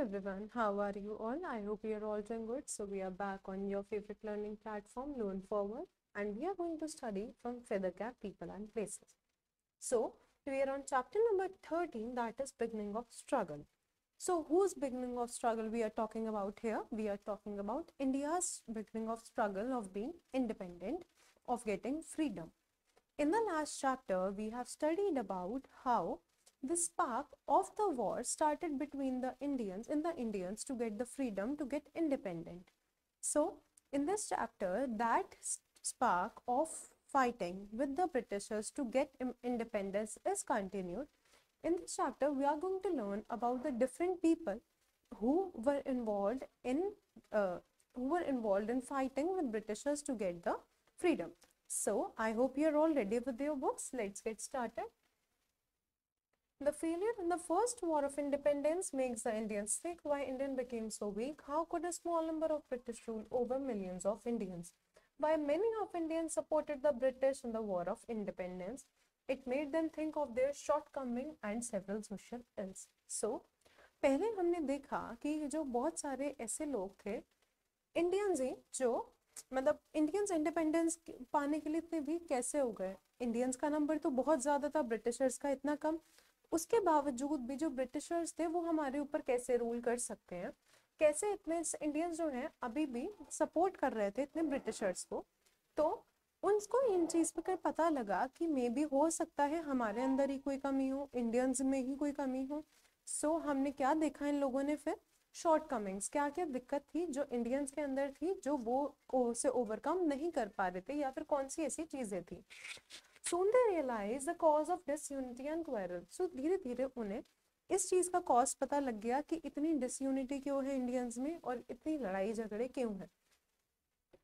everyone, how are you all? I hope you are all doing good. So we are back on your favorite learning platform, Learn Forward, and we are going to study from Feather Cap People and Places. So we are on chapter number 13, that is beginning of struggle. So whose beginning of struggle we are talking about here? We are talking about India's beginning of struggle of being independent, of getting freedom. In the last chapter, we have studied about how the spark of the war started between the Indians to get the freedom to get independent. So, in this chapter, that spark of fighting with the Britishers to get independence is continued. In this chapter, we are going to learn about the different people who were involved in fighting with Britishers to get the freedom. So, I hope you are all ready with your books. Let's get started. The failure in the first war of independence makes the Indians think why India became so weak. How could a small number of British rule over millions of Indians? Why many of Indians supported the British in the war of independence? It made them think of their shortcoming and several social ills. So, पहले हमने देखा कि जो बहुत सारे ऐसे लोग थे इंडियंस ही जो मतलब इंडियंस इंडिपेंडेंस पाने के लिए इतने वीक कैसे हो गए. इंडियंस का नंबर तो बहुत ज़्यादा था, ब्रिटिशर्स का इतना कम. उसके बावजूद भी जो ब्रिटिशर्स थे वो हमारे ऊपर कैसे रूल कर सकते हैं, कैसे इतने इंडियंस जो हैं अभी भी सपोर्ट कर रहे थे इतने ब्रिटिशर्स को. तो उनको इन चीज़ पे पता लगा कि मे बी हो सकता है हमारे अंदर ही कोई कमी हो, इंडियंस में ही कोई कमी हो. सो हमने क्या देखा इन लोगों ने फिर शॉर्ट कमिंग्स, क्या क्या दिक्कत थी जो इंडियंस के अंदर थी जो वो से ओवरकम नहीं कर पा रहे थे, या फिर कौन सी ऐसी चीज़ें थी. Soon they realized the cause of disunity and quarrel. So धीरे धीरे उन्हें इस चीज़ का कॉज पता लग गया कि इतनी डिसयूनिटी क्यों है इंडियंस में और इतनी लड़ाई झगड़े क्यों है.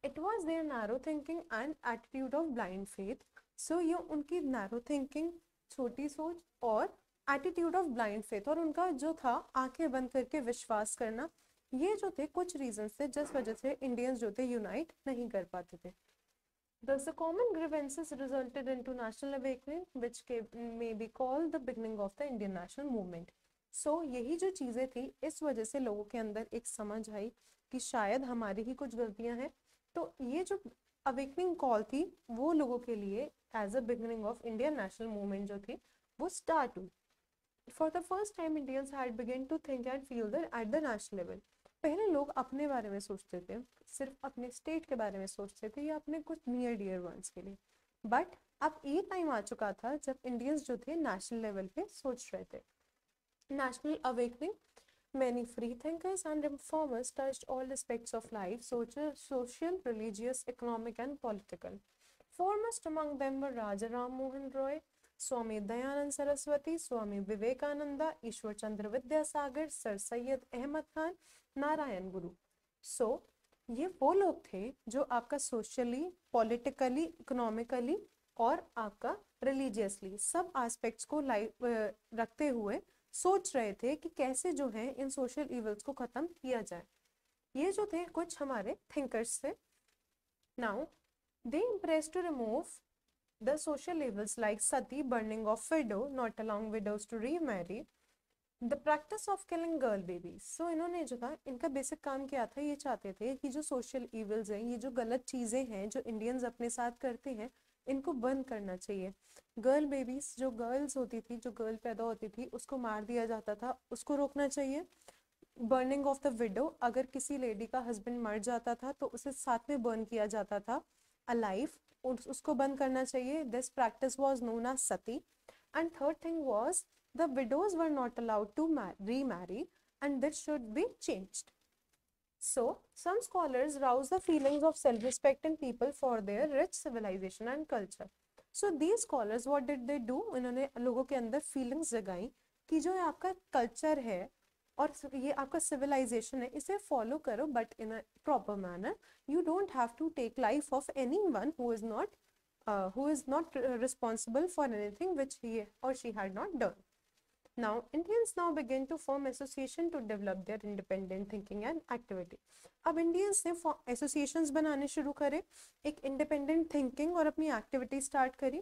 It was their narrow thinking and attitude of blind faith. So ये उनकी narrow thinking, छोटी सोच, और attitude of blind faith, और उनका जो था आंखें बंद करके विश्वास करना, ये जो थे कुछ रीजंस थे जिस वजह से इंडियंस जो थे यूनाइट नहीं कर पाते थे. Thus, the common grievances resulted into national awakening, which may be called the beginning of the Indian national movement. So, यही जो चीज़ें थी इस वजह से लोगों के अंदर एक समझ आई कि शायद हमारी ही कुछ गलतियां हैं. तो ये जो अवेकनिंग कॉल थी वो लोगों के लिए as a beginning of Indian national movement जो थी वो स्टार्ट हुई. For the first time Indians had began to think and feel that at the national level. पहले लोग अपने बारे में सोचते थे, सिर्फ अपने स्टेट के बारे में सोचते थे या अपने कुछ नियर डियर वंस के लिए. बट अब ये टाइम आ चुका था जब इंडियंस जो थे नेशनल लेवल पे सोच रहे थे. National awakening, many free thinkers and reformers touched all aspects of life, social, religious, economic and political. Foremost among them were Raja Ram Mohan Roy, Swami Dayanand Saraswati, Swami Vivekananda, Ishwar Chandra Vidyasagar, Sir Syed Ahmad Khan, Narayan गुरु. सो ये वो लोग थे जो आपका socially, politically, economically और आपका religiously सब aspects को रखते हुए सोच रहे थे कि कैसे जो है इन सोशल इवल्स को खत्म किया जाए. ये जो थे कुछ हमारे थिंकर्स थे. Now they impress to remove the social evils like sati, burning of widow, not allowing widows to remarry, the practice of killing girl babies. So इन्होंने जो था इनका बेसिक काम क्या था, ये चाहते थे कि जो सोशल इवल्स हैं, ये जो गलत चीज़ें हैं जो इंडियंस अपने साथ करते हैं, इनको बंद करना चाहिए. गर्ल बेबीज, जो गर्ल्स होती थी, जो गर्ल पैदा होती थी उसको मार दिया जाता था, उसको रोकना चाहिए. बर्निंग ऑफ द विडो, अगर किसी लेडी का हस्बैंड मर जाता था तो उसे साथ में बर्न किया जाता था अलाइव, उसको बंद करना चाहिए. This practice was known as sati. And third thing was the widows were not allowed to remarry, and this should be changed. So some scholars rouse the feelings of self-respect in people for their rich civilization and culture. So these scholars, what did they do? इन्होंने लोगों के अंदर feelings जगाई कि जो आपका culture है और ये आपका सिविलाइजेशन है, इसे फॉलो करो but in a proper manner. You don't have to take life of anyone who is not responsible for anything which he or she had not done. Now, Indians now begin to form association to develop their independent thinking and activity. अब Indians ने associations बनाने शुरू करे, एक independent thinking और अपनी activity start करी.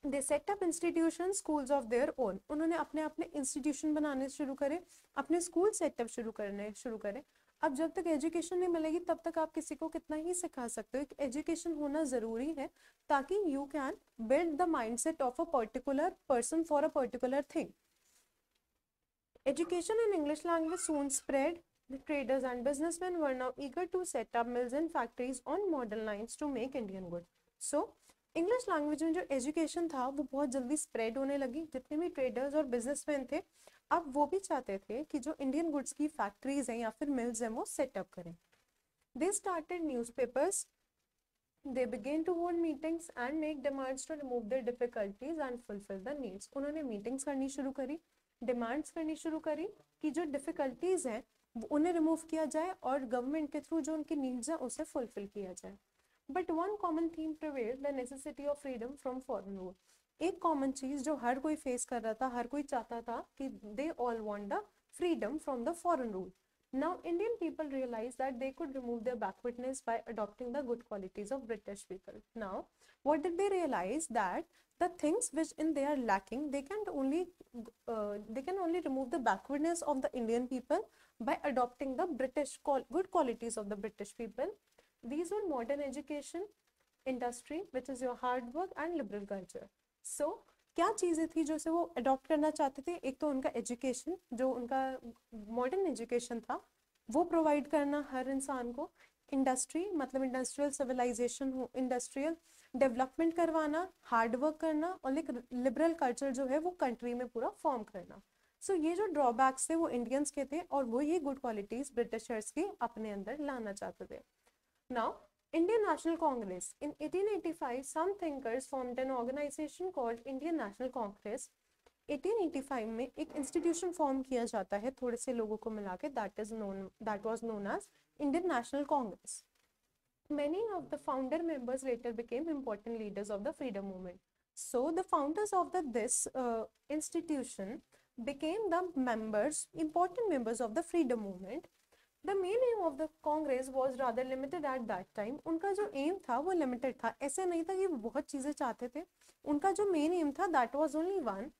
They set up institution schools of their own, उन्होंने अपने अपने इंस्टीट्यूशन बनाने शुरू करे, अपने स्कूल सेटअप शुरू करे। अब जब तक एजुकेशन नहीं मिलेगी तब तक आप किसी को कितना ही सिखा सकते हो, एक एजुकेशन होना ज़रूरी है ताकि you can build the mindset of a particular person for a particular thing. Education in English language soon spread. The traders and businessmen were now eager to set up mills and factories on modern lines to make Indian goods. So, English language में जो education था वो बहुत जल्दी spread होने लगी। जितने भी ट्रेडर्स और बिजनेसमैन थे अब वो भी चाहते थे कि जो इंडियन गुड्स की फैक्ट्रीज हैं या फिर मिल्स हैं वो सेटअप करें। They started newspapers, they began to hold meetings and make demands to remove their difficulties and fulfill the needs. उन्होंने मीटिंग्स करनी शुरू करी, डिमांड्स करनी शुरू करी कि जो डिफिकल्टीज हैं उन्हें रिमूव किया जाए और गवर्नमेंट के थ्रू जो उनकी नीड्स हैं उसे फुलफिल किया जाए। But one common theme prevailed, the necessity of freedom from foreign rule. एक कॉमन चीज जो हर कोई फेस कर रहा था, हर कोई चाहता था कि they all want the freedom from the foreign rule. Now Indian people realized that they could remove their backwardness by adopting the good qualities of British people. Now what did they realize? That the things which in they are lacking, they can only remove the backwardness of the Indian people by adopting the good qualities of the British people. These were modern education, industry, which is your hard work, and liberal culture. So क्या चीज़ें थी जो से वो adopt करना चाहते थे? एक तो उनका एजुकेशन, जो उनका मॉडर्न एजुकेशन था वो प्रोवाइड करना हर इंसान को, इंडस्ट्री मतलब इंडस्ट्रियल सिविलाइजेशन हो, इंडस्ट्रियल डेवलपमेंट करवाना, हार्ड वर्क करना, और एक लिबरल कल्चर जो है वो कंट्री में पूरा फॉर्म करना। सो ये जो ड्रॉबैक्स थे वो इंडियंस के थे और वो ये गुड क्वालिटीज ब्रिटिशर्स की अपने अंदर लाना चाहते थे। Now Indian National Congress. In 1885, some thinkers formed an organization called Indian National Congress. 1885 में एक इंस्टीट्यूशन फॉर्म किया जाता है थोड़े से लोगों को मिला के, that was known as Indian National Congress. Many of the founder members later became important leaders of the freedom movement. So the founders of this institution became the important members of the freedom movement. The main aim of the Congress was rather limited at that time. उनका जो M था वो limited था, ऐसे नहीं था कि वो बहुत चीज़ें चाहते थे। उनका जो मेन एम था that was only one.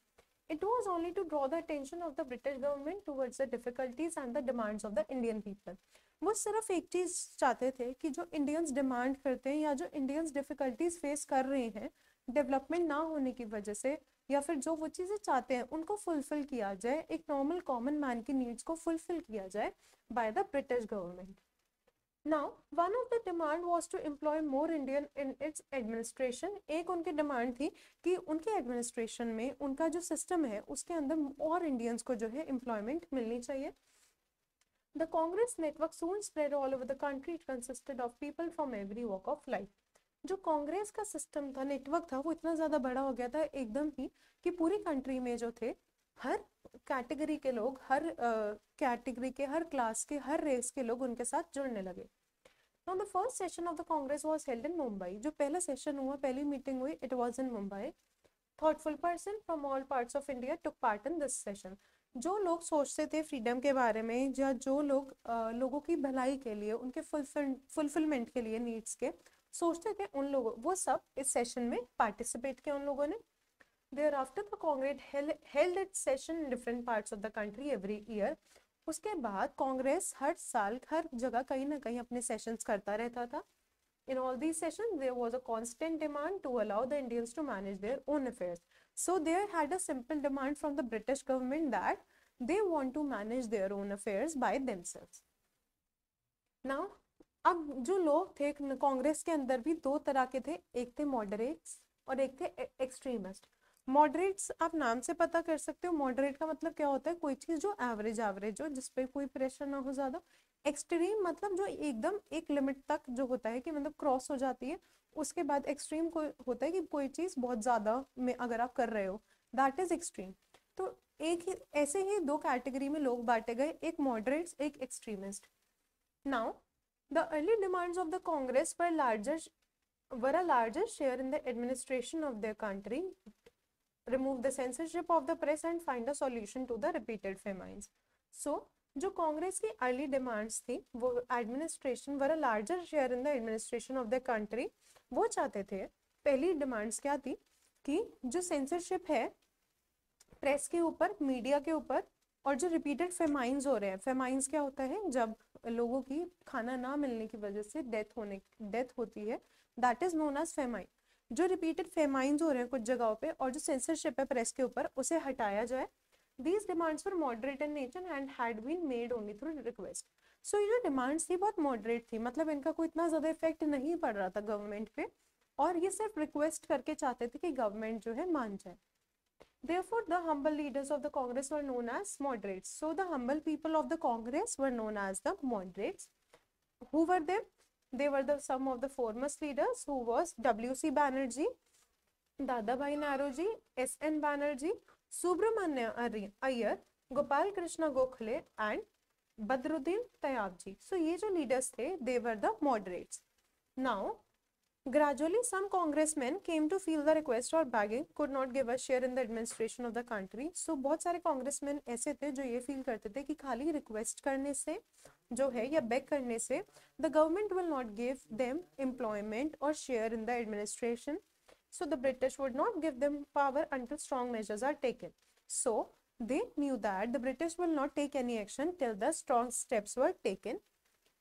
It was only to draw the attention of the British government towards the difficulties and the demands of the Indian people. वो सिर्फ एक चीज़ चाहते थे कि जो इंडियंस डिमांड करते हैं या जो इंडियंस डिफिकल्टीज फेस कर रहे हैं डेवलपमेंट ना होने की वजह से, या फिर जो वो चीज़ें चाहते हैं उनको फुलफिल किया जाए, एक नॉर्मल कॉमन मैन की नीड्स को फुलफिल किया जाए by the British government. Now, one of the demand was to employ more Indian in its administration. एक उनकी डिमांड थी कि उनके एडमिनिस्ट्रेशन में उनका जो सिस्टम है उसके अंदर और इंडियंस को जो है एम्प्लॉयमेंट मिलनी चाहिए। The Congress network soon spread all over the country. It consisted of people from every walk of life. जो कांग्रेस का सिस्टम था, नेटवर्क था, वो इतना ज़्यादा बड़ा हो गया था एकदम ही कि पूरी कंट्री में जो थे हर कैटेगरी के लोग, हर कैटेगरी के, हर क्लास के, हर रेस के लोग उनके साथ जुड़ने लगे। Now the first session of the Congress was held in Mumbai. जो पहला सेशन हुआ, पहली मीटिंग हुई, it was in Mumbai. Thoughtful person from all parts of India took part in this session. जो लोग सोचते थे फ्रीडम के बारे में, या जो लोग लोगों की भलाई के लिए, उनके फुलफिलमेंट के लिए, नीड्स के सोचते थे, उन लोगों, वो सब इस सेशन में पार्टिसिपेट किया उन लोगों ने। Thereafter the Congress held its session in different parts of the country every year. उसके बाद कांग्रेस हर साल हर जगह कहीं ना कहीं अपने सेशंस करता रहता था। In all these sessions there was a constant demand to allow the Indians to manage their own affairs. So they had a simple demand from the British government that they want to manage their own affairs by themselves. Now अब जो लोग थे कांग्रेस के अंदर भी दो तरह के थे, एक थे मॉडरेट्स और एक थे एक्सट्रीमिस्ट। मॉडरेट्स आप नाम से पता कर सकते हो, मॉडरेट का मतलब क्या होता है, कोई चीज़ जो एवरेज हो, जिसपे कोई प्रेशर ना हो ज़्यादा। एक्सट्रीम मतलब जो एकदम एक लिमिट तक जो होता है कि मतलब क्रॉस हो जाती है। उसके बाद एक्सट्रीम कोई होता है कि कोई चीज़ बहुत ज़्यादा में अगर आप कर रहे हो, दैट इज एक्सट्रीम। तो एक ही ऐसे ही दो कैटेगरी में लोग बांटे गए, एक मॉडरेट्स, एक extremist. Now the early demands of the Congress were a larger share in the administration of their country, remove the censorship of the press and find a solution to the repeated famines. So जो कांग्रेस की early demands थी वो administration, were a larger share in the administration of the country, वो चाहते थे। पहली demands क्या थी कि जो सेंसरशिप है प्रेस के ऊपर, मीडिया के ऊपर, और जो रिपीटेड फेमाइंस हो रहे हैं, फेमाइंस क्या होता है, जब लोगों की खाना ना मिलने की वजह से डेथ होती है, that is known as famine. जो रिपीटेड फेमाइंस हो रहे हैं कुछ जगहों पे और जो सेंसरशिप है प्रेस के ऊपर, उसे हटाया जाए। These demands were moderate in nature and had been made only through request. सो ये जो डिमांड्स थी बहुत मॉडरेट थी, मतलब इनका कोई इतना ज्यादा इफेक्ट नहीं पड़ रहा था गवर्नमेंट पे, और ये सिर्फ रिक्वेस्ट करके चाहते थे कि गवर्नमेंट जो है मान जाए। Therefore, the humble leaders of the Congress were known as moderates. So, the humble people of the Congress were known as the moderates. Who were they? They were some of the foremost leaders, who was W.C. Banerjee, Dadabhai Naoroji, S.N. Banerjee, Subramanya Iyer, Gopal Krishna Gokhale, and Badruddin Tayabji. So, ये जो leaders थे, they were the moderates. Now, gradually, some congressmen came to feel the request or begging could not give a share in the administration of the country. So, बहुत सारे congressmen ऐसे थे जो ये feel करते थे कि खाली request करने से जो है या beg करने से the government will not give them employment or share in the administration. So, the British would not give them power until strong measures are taken. So, they knew that the British will not take any action till the strong steps were taken.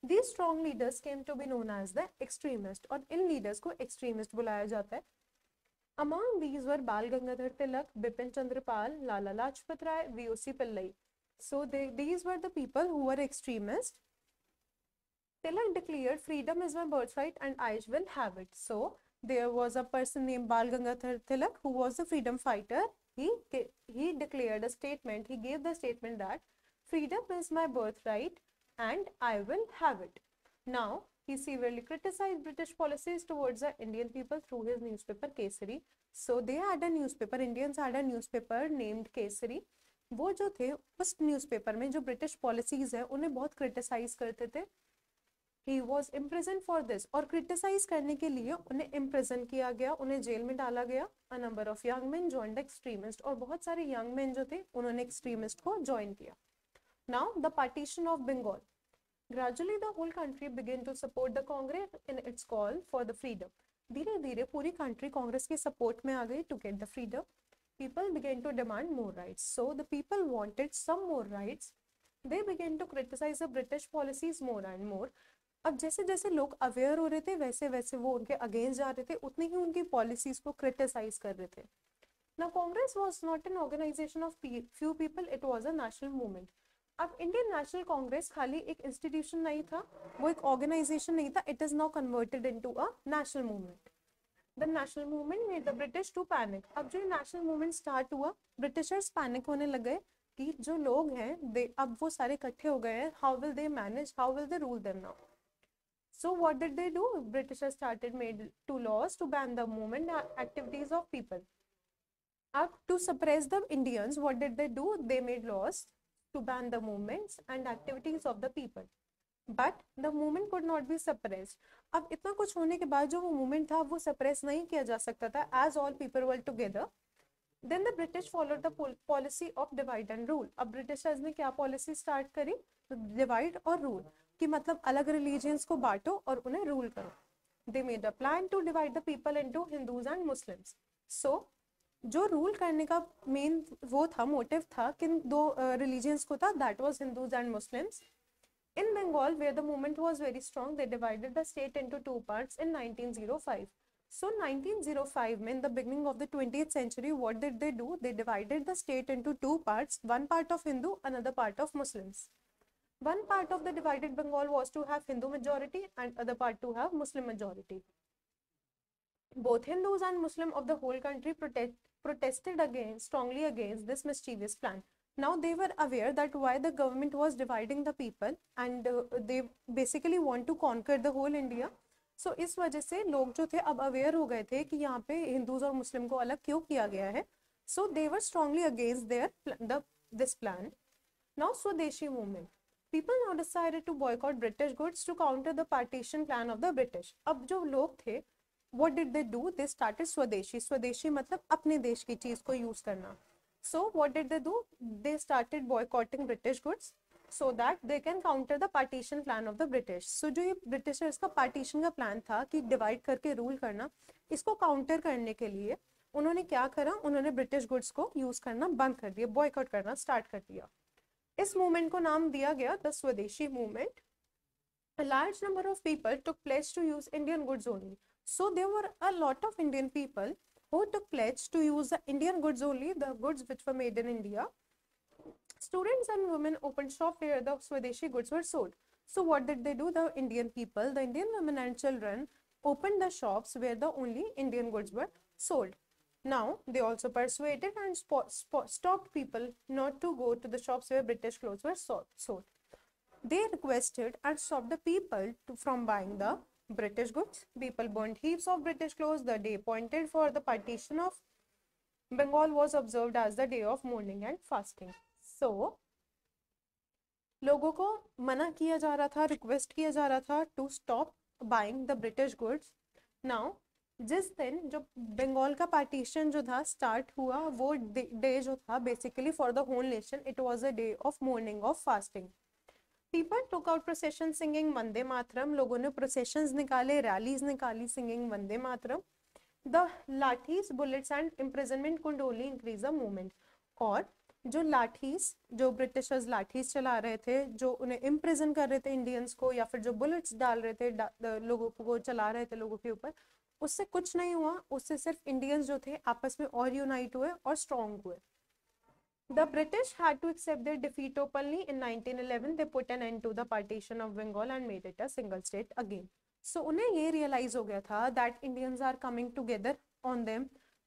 These strong leaders came to be known as the extremist, और इन leaders को extremist बुलाया जाता है. Among these were Bal Gangadhar Tilak, Bipin Chandra Pal, Lala Lajpat Rai, V.O.C. Pillai. So these were the people who were extremists. Tilak declared freedom is my birthright and I will have it. So there was a person named Bal Gangadhar Tilak who was a freedom fighter. He declared a statement, he gave the statement that freedom is my birthright and I will have it. Now, he severely criticized British policies towards the Indian people through his newspaper Kesari. So, they had a newspaper, Indians had a newspaper named Kesari. वो जो थे उस newspaper में जो British policies है उन्हें बहुत criticise करते थे. He was imprisoned for this, और क्रिटिसाइज करने के लिए उन्हें इम्प्रिजन किया गया, उन्हें जेल में डाला गया. A number of young men joined the extremist, और बहुत सारे यंग मैन जो थे उन्होंने एक्सट्रीमिस्ट को ज्वाइन किया. Now, the partition of Bengal. Gradually, the whole country began to support the Congress in its call for the freedom. धीरे धीरे पूरी country कांग्रेस के support में आ गई to get the freedom. People began to demand more rights. So, the people wanted some more rights. They began to criticize the British policies more and more. अब जैसे जैसे लोग अवेयर हो रहे थे वैसे वैसे वो उनके अगेंस्ट जा रहे थे, उतनी ही उनकी पॉलिसीज को क्रिटिसाइज कर रहे थे. Now, Congress was not an organization of few people, it was a national movement. अब इंडियन नेशनल कांग्रेस खाली एक इंस्टीट्यूशन नहीं था, वो एक ऑर्गेनाइजेशन नहीं था. It is now converted into a national movement. The national movement made the British to panic. अब जो नेशनल मूवमेंट स्टार्ट हुआ, ब्रिटिशर्स पैनिक होने लगे कि जो लोग हैं दे अब वो सारे इकट्ठे हो गए हैं, how will they manage, how will they rule them now. So what did they do? Britishers started made two laws to ban the movement activities of people. Up to suppress the Indians, what did they do? They made laws to ban the movements and activities of the people. But the movement could not be suppressed. अब इतना कुछ होने के बाद जो वो movement था वो suppress नहीं किया जा सकता था, as all people were together. Then the British followed the policy of divide and rule. अब Britishers ने क्या policy start करी? Divide और rule, कि मतलब अलग religions को बांटो और उन्हें rule करो. They made a plan to divide the people into Hindus and Muslims. So जो रूल करने का मेन वो था, मोटिव था, किन दो रिलीजियंस को था, that was Hindus and Muslims. In Bengal where the movement was very strong, they divided the state into two parts in 1905. So 1905 में, in the beginning of the 20th century, what did they do? They divided the state into two parts, one part of Hindu, another part of Muslims. One part of the divided Bengal was to have Hindu majority and other part to have Muslim majority. Both Hindus and Muslim of the whole country protested strongly against this mischievous plan. Now they were aware that why the government was dividing the people and they basically want to conquer the whole India. So इस वजह से लोग जो थे अब aware हो गए थे कि यहाँ पे हिंदूज और मुस्लिम को अलग क्यों किया गया है. So they were strongly against this plan. Now Swadeshi movement. People now decided to boycott British goods to counter the partition plan of the British. अब जो लोग थे, what did they do? They started Swadeshi. Swadeshi मतलब अपने देश की चीज को यूज करना. So what did they do? They started boycotting British goods so that they can counter the partition plan of the British. So जो ये Britishers का partition का plan था कि divide करके rule करना, इसको counter करने के लिए उन्होंने क्या करा, उन्होंने ब्रिटिश गुड्स को यूज करना बंद कर दिया, बॉयकॉट करना स्टार्ट कर दिया। इस मूवमेंट को नाम दिया गया द स्वदेशी movement. A large number of people took pledge to use Indian goods only. So there were a lot of Indian people who took pledge to use the Indian goods only, the goods which were made in India. Students and women opened shop where the Swadeshi goods were sold. So what did they do? The Indian people, the Indian women and children opened the shops where the only Indian goods were sold. Now they also persuaded and stopped people not to go to the shops where British clothes were sold. They requested and stopped the people from buying the British goods. People burned heaps of British clothes. The day appointed for the partition of Bengal was observed as the day of mourning and fasting. So, लोगों को मना किया जा रहा था, request किया जा रहा था to stop buying the British goods. Now जिस दिन जो बंगाल का पार्टीशन जो था स्टार्ट हुआ, वो डे जो था basically for the whole nation, it was a day of mourning of fasting. People took out procession singing Vande Mataram, लोगों ने processions निकाले, रैलीज निकाली singing Vande Mataram. The lathis, bullets and imprisonment could only increase the movement। और जो लाठीज, जो Britishers lathis चला रहे थे, जो उन्हें इम्प्रिजन कर रहे थे इंडियंस को, या फिर जो बुलेट्स डाल रहे थे लोगों को, चला रहे थे लोगों के ऊपर, उससे कुछ नहीं हुआ। उससे सिर्फ इंडियंस जो थे आपस में और यूनाइट हुए और स्ट्रॉन्ग हुए। The British had to accept their defeat openly. In 1911, they put an end to the partition of Bengal and made it a single state again. So उन्हें ये realize हो गया था that Indians are coming together on them.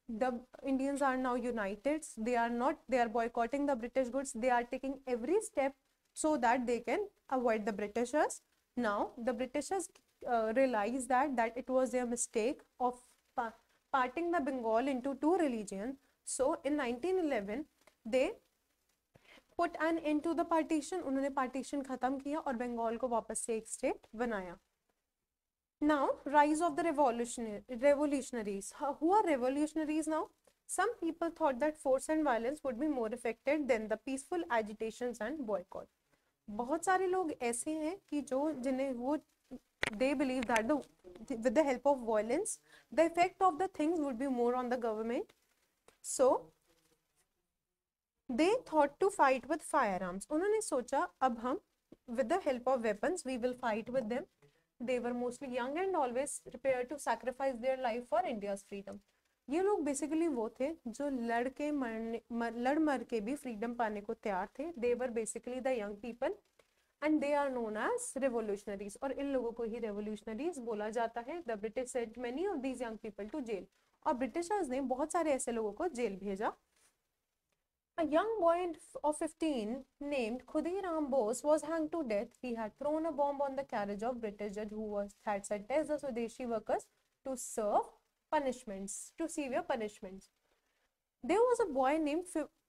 The Indians are now united. They are boycotting the British goods. They are taking every step so that they can avoid the Britishers. Now the Britishers realize that it was their mistake of parting the Bengal into two religions. So in 1911 they put an end to the partition. उन्होंने partition खत्म किया और बंगाल को वापस से एक state बनाया। Now rise of the revolutionaries. Who are revolutionaries now? Some people thought that force and violence would be more effective than the peaceful agitations and boycott. बहुत सारे लोग ऐसे हैं कि जो जिन्हें वो they believe that with the help of violence the effect of the things would be more on the government. So they thought to fight with firearms. उन्होंने सोचा अब हम with the help of weapons we will fight with them. They were mostly young and always prepared to sacrifice their life for India's freedom. ये लोग basically वो थे जो लड़ मर के भी फ्रीडम पाने को तैयार थे। They were basically the young people and they are known as revolutionaries. और इन लोगों को ही revolutionaries बोला जाता है। The British sent many of these young people to jail. और ब्रिटिशर्स ने बहुत सारे ऐसे लोगों को जेल भेजा। A young boy of 15 named Khudiram Bose was hanged to death. He had thrown a bomb on the carriage of British judge who had sentenced the Swadeshi workers to severe punishments. There was a boy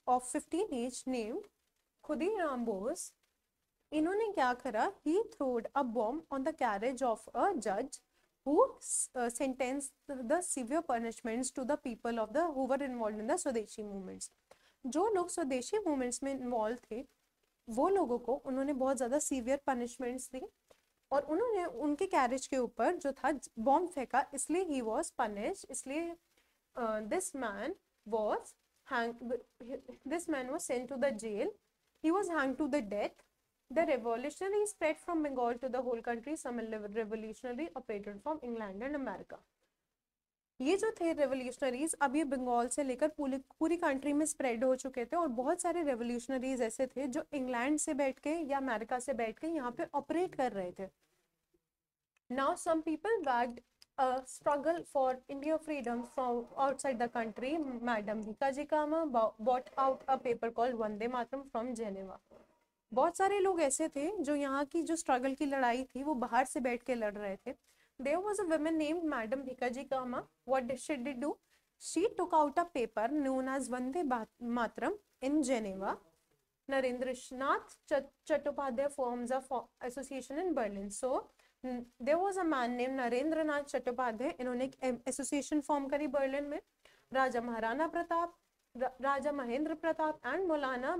of 15 age named Khudiram Bose. इन्होंने क्या करा? He threw a bomb on the carriage of a judge who sentenced the severe punishments to the people who were involved in the Swadeshi movements. जो लोग स्वदेशी movements में involve थे वो लोगों को उन्होंने बहुत ज़्यादा सीवियर पनिशमेंट्स दी और उन्होंने उनके कैरेज के ऊपर जो था बॉम्ब फेंका, इसलिए ही वॉज पनिश्ड। इसलिए this man was sent to the jail, he was hang to the death. The revolutionary spread from Bengal to the whole country. Some revolutionary operated from England and America. ये जो थे revolutionaries अब ये बंगाल से लेकर पूरी country में स्प्रेड हो चुके थे और बहुत सारे रेवोल्यूशनरीज ऐसे थे जो इंग्लैंड से बैठ के या अमेरिका से बैठ के यहाँ पे ऑपरेट कर रहे थे। Now some people waged a struggle for India freedom from outside the country. Madam Bhikaji Cama bought out a paper called Vande Mataram from Geneva. बहुत सारे लोग ऐसे थे जो यहाँ की जो स्ट्रगल की लड़ाई थी वो बाहर से बैठ के लड़ रहे थे। There was a woman named Madam Bhikaji Kama. What did she do? She took out a paper known as Vande Mataram in Geneva. Narendranath Chattopadhyay forms a association in Berlin. So there was a man named Narendranath Chattopadhyay. इन्होंने एक association form करी Berlin में। राजा महाराणा प्रताप, राजा Mahendra Pratap and Maulana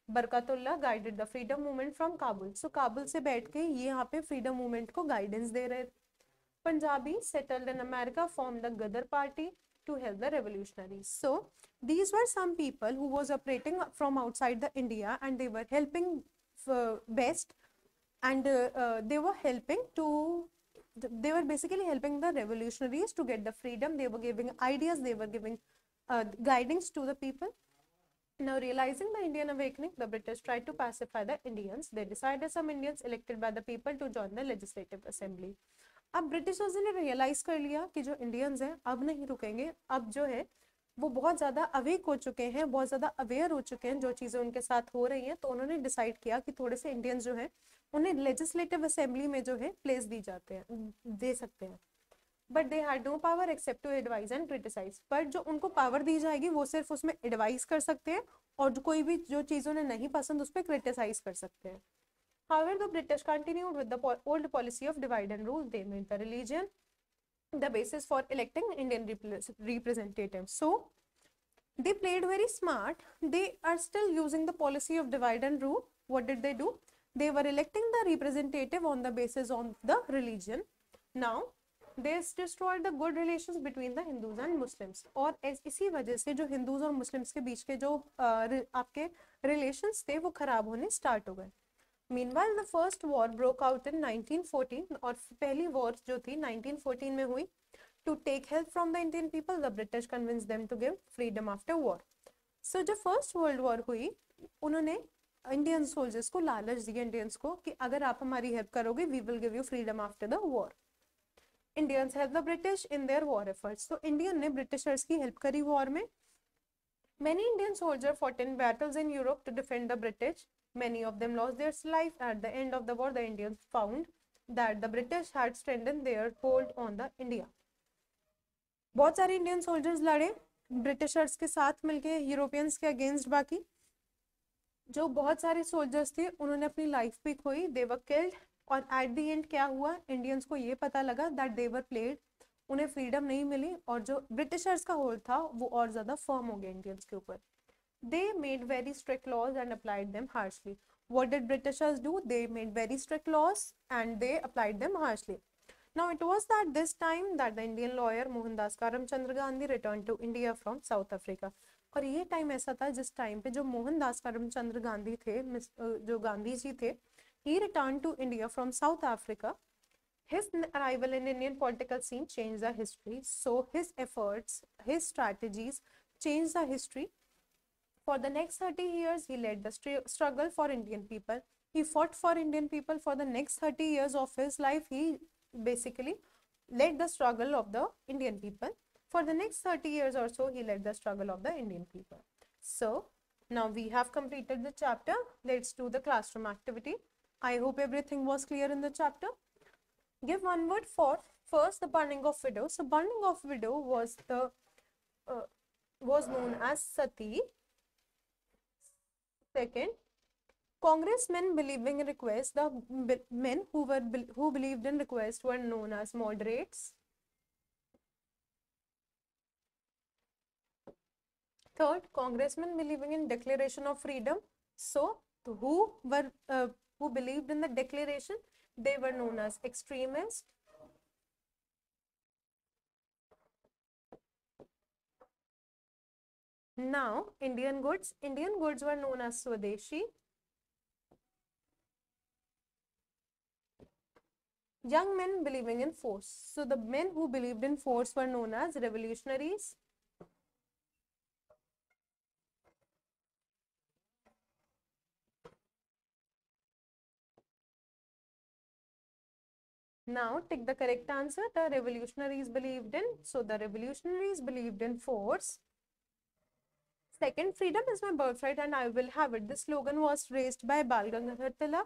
Barkatullah guided the freedom movement from Kabul. So Kabul से बैठ के ये यहाँ पे freedom movement को guidance दे रहे थे। Punjabi settled in America formed the Ghadar party to help the revolutionaries. So these were some people who was operating from outside the India, and they were helping best, and they were helping to, they were basically helping the revolutionaries to get the freedom. They were giving ideas, they were giving guidance to the people. Now, realizing the Indian awakening, the British tried to pacify the Indians. They decided some Indians elected by the people to join the legislative assembly. अब Britishers ने realise कर लिया कि जो Indians हैं अब नहीं रुकेंगे, अब जो है वो बहुत ज़्यादा अवेक हो चुके हैं, बहुत ज़्यादा अवेयर हो चुके हैं जो चीज़ें उनके साथ हो रही हैं, तो उन्होंने डिसाइड किया कि थोड़े से इंडियंस जो है उन्हें लेजिस्लेटिव असेंबली में जो है प्लेस दी जाते हैं, दे सकते हैं. But they had no power except to advise and criticise. But जो उनको पावर दी जाएगी वो सिर्फ उसमें एडवाइस कर सकते हैं, और कोई भी जो चीज़ उन्हें नहीं पसंद उस पर क्रिटिसाइज कर सकते हैं. However, the British continued with the old policy of divide and rule. They made the religion the basis for electing Indian representatives. So they played very smart. They are still using the policy of divide and rule. What did they do? They were electing the representative on the basis of the religion. Now they destroyed the good relations between the Hindus and Muslims. और इसी वजह से जो Hindus और Muslims के बीच के जो आपके रिलेशंस थे वो खराब होने स्टार्ट हो गए. Meanwhile, the first war broke out in 1914, और पहली वॉर जो थी 1914 में हुई. To take help from the Indian people, the British convinced them to give freedom after war. So जब फर्स्ट वर्ल्ड वॉर हुई, उन्होंने इंडियन सोल्जर्स को लालच दिया, इंडियंस को, कि अगर आप हमारी हेल्प करोगे we will give you freedom after the war. Indians help the British in their war efforts. तो इंडियन ने ब्रिटिशर्स की हेल्प करी वॉर में. Many Indian soldiers fought in battles in Europe to defend the British. Many of them lost their life. At the end of the war, the Indians found that the British had strengthened their hold on the India. बहुत सारे Indian soldiers लड़े Britishers के साथ मिलके Europeans के against. बाकी जो बहुत सारे सोल्जर्स थे उन्होंने अपनी लाइफ भी खोई, दे वर किल्ड. और एट द एंड क्या हुआ, इंडियंस को ये पता लगा दैट दे वर प्लेड, उन्हें फ्रीडम नहीं मिली, और जो ब्रिटिशर्स का होल्ड था वो और ज़्यादा फर्म हो गया इंडियंस के ऊपर. They made very strict laws and applied them harshly. What did Britishers do? They made very strict laws and they applied them harshly. Now it was at this time that the Indian lawyer Mohandas Karamchandra Gandhi returned to India from South Africa. और ये time ऐसा था जिस time पे जो मोहनदास करमचंद्र गांधी थे, जो गांधी जी थे, he returned to India from South Africa. His arrival in Indian political scene changed the history. So his efforts, his strategies changed the history. For the next 30 years, he led the struggle for Indian people. He fought for Indian people for the next 30 years of his life. He basically led the struggle of the Indian people. For the next 30 years or so, he led the struggle of the Indian people. So now we have completed the chapter. Let's do the classroom activity. I hope everything was clear in the chapter. Give one word for first the burning of widow. So burning of widow was known as sati. Second, congressmen believing in request. The men who believed in request were known as moderates. Third, congressmen believing in declaration of freedom. So who believed in the declaration, they were known as extremists. Now, Indian goods were known as Swadeshi. Young men believing in force. So the men who believed in force were known as revolutionaries. Now, take the correct answer. The revolutionaries believed in. So the revolutionaries believed in force. Second, freedom is my birthright and I will have it. This slogan was raised by Bal Gangadhar Tilak.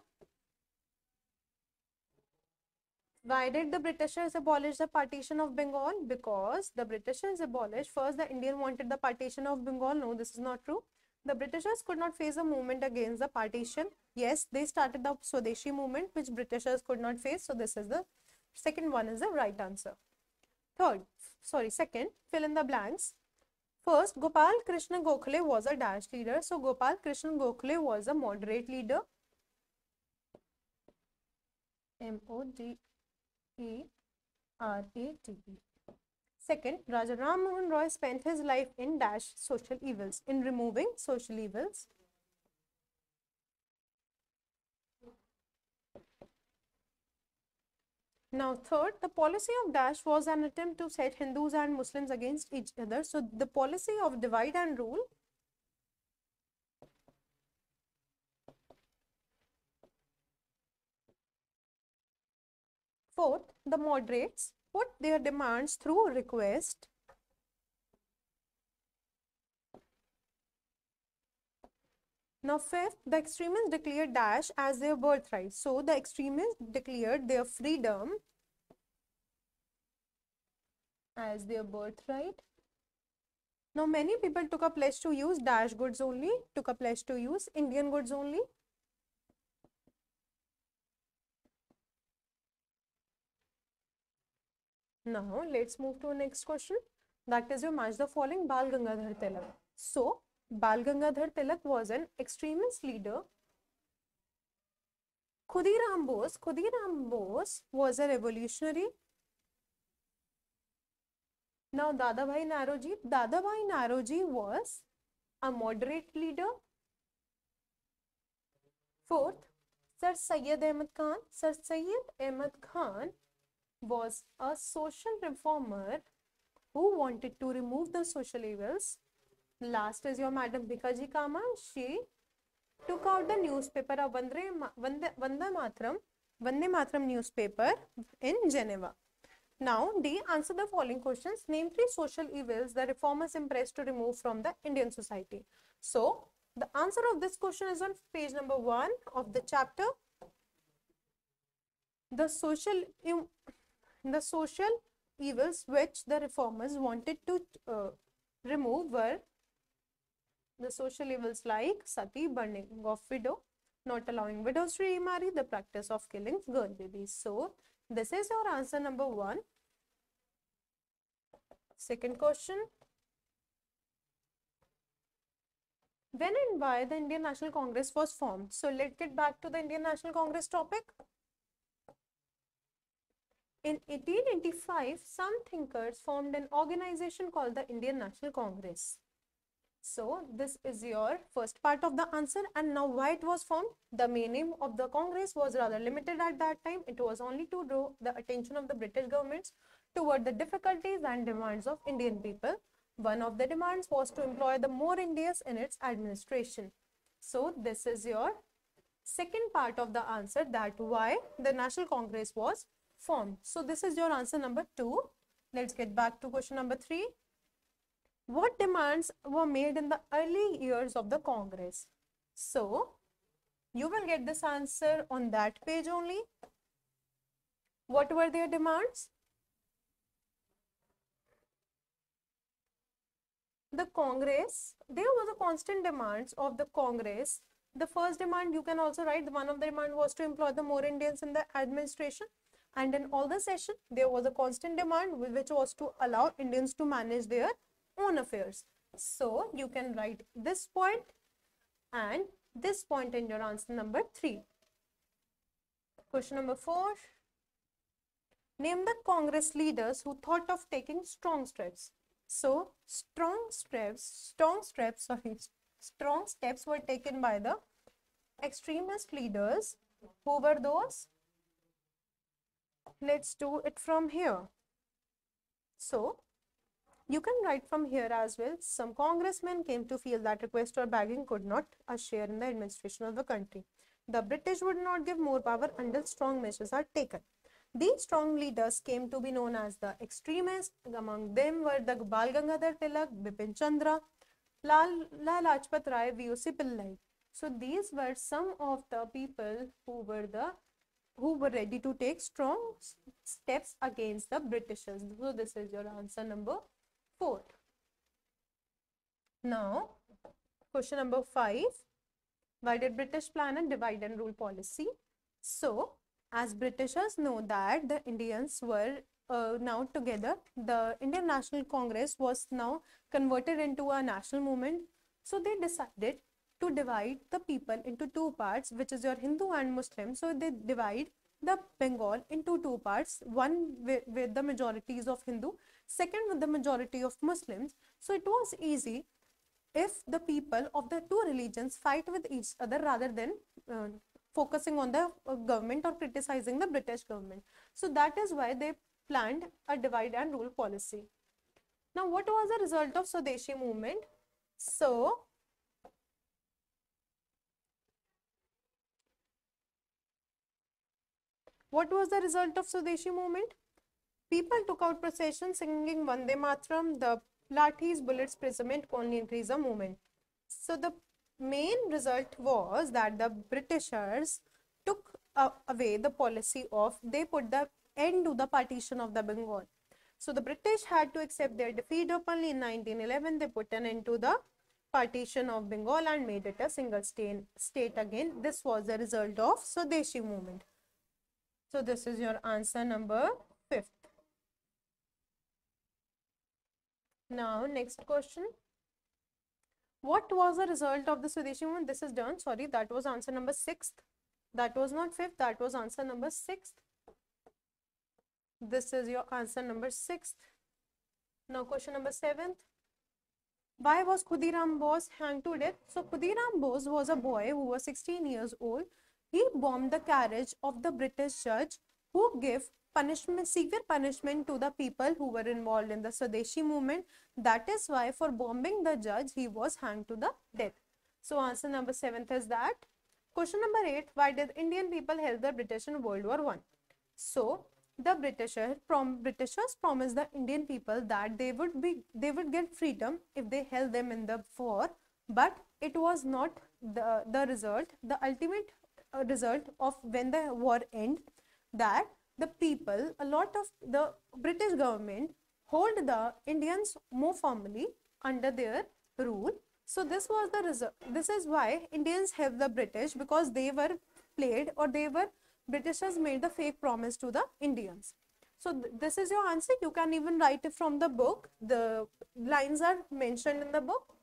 Why did the Britishers abolish the partition of Bengal? Because the Britishers abolished, first the Indian wanted the partition of Bengal. No, this is not true. The Britishers could not face a movement against the partition. Yes, they started the Swadeshi movement, which Britishers could not face. So this is the second one is the right answer. Second, fill in the blanks. First, Gopal Krishna Gokhale was a dash leader. So Gopal Krishna Gokhale was a moderate leader. M-O-D-E-R-A-T-E. Second, Raja Ram Mohan Roy spent his life in dash social evils, in removing social evils. Now, third, the policy of dash was an attempt to set Hindus and Muslims against each other. So, the policy of divide and rule. Fourth, the moderates put their demands through request. Now, fifth, the extremists declared dash as their birthright. So, the extremists declared their freedom as their birthright. Now, many people took a pledge to use dash goods only, took a pledge to use Indian goods only. Now, let's move to the next question. That is, you match the following. Bal Gangadhar Tilak. So, Bal Gangadhar Tilak was an extremist leader. Khudiram Bose was a revolutionary. Now, Dadabhai Naoroji was a moderate leader. Fourth, Sir Syed Ahmad Khan was a social reformer who wanted to remove the social evils. Last is your Madam Bhikaji Cama. She took out the newspaper of Vande Matram newspaper in Geneva. Now, D, answer the following questions. Name 3 social evils the reformers impressed to remove from the Indian society. So, the answer of this question is on page number 1 of the chapter. The social evils which the reformers wanted to remove were the social evils like sati, burning of widow, not allowing widows to remarry, the practice of killing girl babies. So, this is your answer number 1. Second question. When and why the Indian National Congress was formed? So, let's get back to the Indian National Congress topic. In 1885, some thinkers formed an organization called the Indian National Congress. So, this is your first part of the answer. And now, why it was formed? The main aim of the Congress was rather limited at that time. It was only to draw the attention of the British governments toward the difficulties and demands of Indian people. One of the demands was to employ the more Indians in its administration. So, this is your second part of the answer, that why the National Congress was formed. So, this is your answer number 2. Let's get back to question number 3. What demands were made in the early years of the Congress? So, you will get this answer on that page only. What were their demands? The Congress, there was a constant demands of the Congress. The first demand, you can also write, one of the demand was to employ the more Indians in the administration. And in all the session, there was a constant demand which was to allow Indians to manage their own affairs. So, you can write this point and this point in your answer number 3. Question number 4. Name the Congress leaders who thought of taking strong steps. So, strong steps were taken by the extremist leaders. Who were those? Let's do it from here. So, you can write from here as well. Some congressmen came to feel that request or begging could not a share in the administration of the country. The British would not give more power until strong measures are taken. These strong leaders came to be known as the extremists. Among them were the Bal Gangadhar Tilak, Bipin Chandra, Lala Lajpat Rai, V.O.C. Pillai. So these were some of the people who were ready to take strong steps against the Britishers. So this is your answer number 4. Now, question number 5. Why did British plan a divide and rule policy? So, as Britishers know that the Indians were now together, the Indian National Congress was now converted into a national movement. So, they decided to divide the people into 2 parts, which is your Hindu and Muslim. So, they divide the Bengal into two parts, one with the majorities of Hindu, second with the majority of Muslims. So it was easy if the people of the two religions fight with each other rather than focusing on the government or criticizing the British government. So that is why they planned a divide and rule policy. Now, what was the result of Swadeshi movement? So, what was the result of Swadeshi movement? People took out processions singing Vande Mataram, the lathis, bullets, imprisonment only increased the movement. So the main result was that the Britishers took away the policy of, they put the end to the partition of the Bengal. So the British had to accept their defeat openly. In 1911, they put an end to the partition of Bengal and made it a single state again. This was the result of Swadeshi movement. So this is your answer number 5th. Now next question. What was the result of the Swadeshi movement? This is done. Sorry, that was answer number 6th. That was not 5th. That was answer number 6th. This is your answer number 6th. Now question number 7th. Why was Khudiram Bose hanged to death? So Khudiram Bose was a boy who was 16 years old. He bombed the carriage of the British judge who gave punishment, severe punishment to the people who were involved in the Swadeshi movement. That is why for bombing the judge, he was hanged to the death. So answer number 7th is that. Question number 8. Why did Indian people help the British in World War I? So the Britishers promised the Indian people that they would get freedom if they held them in the war, but it was not the result. The ultimate result of when the war ended, that the people, a lot of the British government hold the Indians more firmly under their rule. So this was the result. This is why Indians helped the British, because they were played, or Britishers made the fake promise to the Indians. So this is your answer. You can even write it from the book. The lines are mentioned in the book.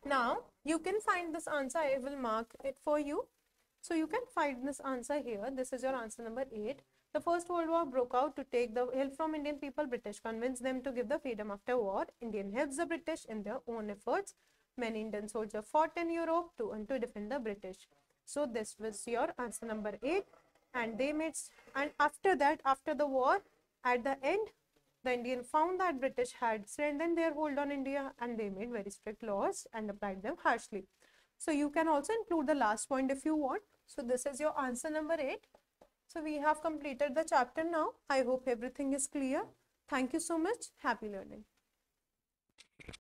Now you can find this answer. I will mark it for you. So you can find this answer here. This is your answer number 8. The First World War broke out. To take the help from Indian people, British convinced them to give the freedom after war. Indian helps the British in their own efforts. Many Indian soldiers fought in Europe to defend the British. So this was your answer number 8. And after that, after the war, at the end, the Indian found that British had strengthened their hold on India, and they made very strict laws and applied them harshly. So you can also include the last point if you want. So this is your answer number 8. So we have completed the chapter now. I hope everything is clear. Thank you so much. Happy learning.